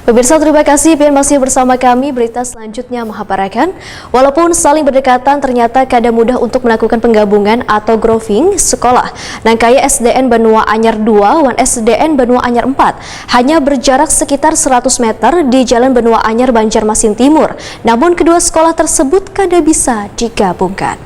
Pemirsa, terima kasih masih bersama kami. Berita selanjutnya menghabarkan, walaupun saling berdekatan, ternyata kadang mudah untuk melakukan penggabungan atau grouping sekolah. Nangkaya SDN Benua Anyar 2 dan SDN Benua Anyar 4 hanya berjarak sekitar 100 meter di Jalan Benua Anyar, Banjarmasin Timur. Namun kedua sekolah tersebut kadang bisa digabungkan.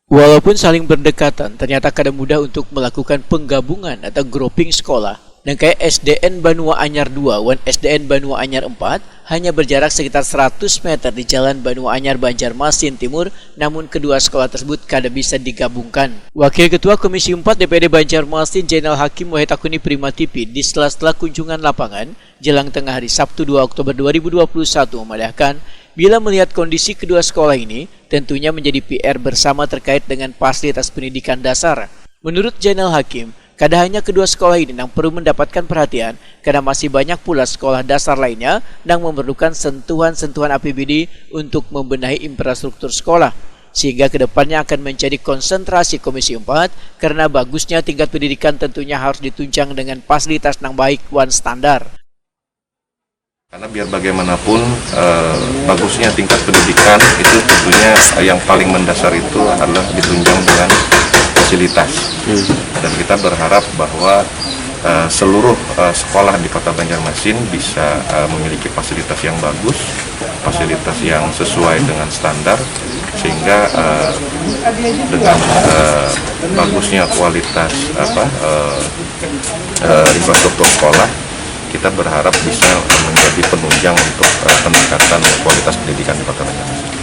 Walaupun saling berdekatan, ternyata kadang mudah untuk melakukan penggabungan atau grouping sekolah. Nangkaya SDN Benua Anyar 2 dan SDN Benua Anyar 4 hanya berjarak sekitar 100 meter di Jalan Benua Anyar, Banjarmasin Timur, namun kedua sekolah tersebut kada bisa digabungkan. Wakil Ketua Komisi 4 DPRD Banjarmasin Jainal Hakim Wahitakuni Primatipi di sela-sela kunjungan lapangan jelang tengah hari Sabtu 2 Oktober 2021 memandahkan bila melihat kondisi kedua sekolah ini tentunya menjadi PR bersama terkait dengan fasilitas pendidikan dasar. Menurut Jainal Hakim, kada hanya kedua sekolah ini yang perlu mendapatkan perhatian, karena masih banyak pula sekolah dasar lainnya yang memerlukan sentuhan-sentuhan APBD untuk membenahi infrastruktur sekolah. Sehingga kedepannya akan menjadi konsentrasi Komisi 4, karena bagusnya tingkat pendidikan tentunya harus ditunjang dengan fasilitas yang baik dan standar. Karena biar bagaimanapun bagusnya tingkat pendidikan itu tentunya yang paling mendasar itu adalah ditunjang dengan fasilitas. Dan kita berharap bahwa seluruh sekolah di Kota Banjarmasin bisa memiliki fasilitas yang bagus, fasilitas yang sesuai dengan standar, sehingga dengan bagusnya kualitas infrastruktur sekolah, kita berharap bisa menjadi penunjang untuk peningkatan kualitas pendidikan di Kota Banjarmasin.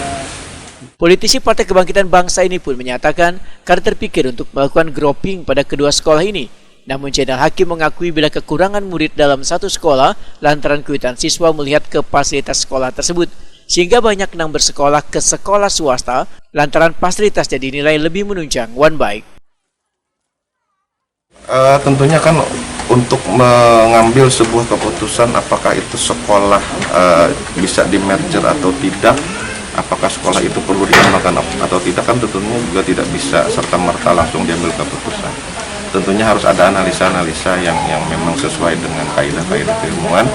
Politisi Partai Kebangkitan Bangsa ini pun menyatakan karena terpikir untuk melakukan grouping pada kedua sekolah ini. Namun Jainal Hakim mengakui bila kekurangan murid dalam satu sekolah lantaran kuitan siswa melihat ke fasilitas sekolah tersebut. Sehingga banyak yang bersekolah ke sekolah swasta lantaran fasilitasnya dinilai lebih menunjang dan baik. Tentunya kan untuk mengambil sebuah keputusan apakah itu sekolah bisa di-merger atau tidak, apakah sekolah itu perlu dinamakan atau tidak, kan tentunya juga tidak bisa serta-merta langsung diambil keputusan. Tentunya harus ada analisa-analisa yang memang sesuai dengan kaidah-kaidah keilmuan,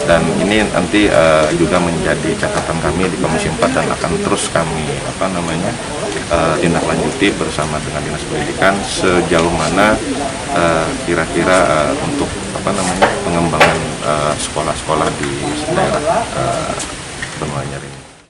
dan ini nanti juga menjadi catatan kami di Komisi 4 dan akan terus kami tindak lanjuti bersama dengan Dinas Pendidikan sejauh mana kira-kira untuk pengembangan sekolah-sekolah di daerah Benua Anyar ini.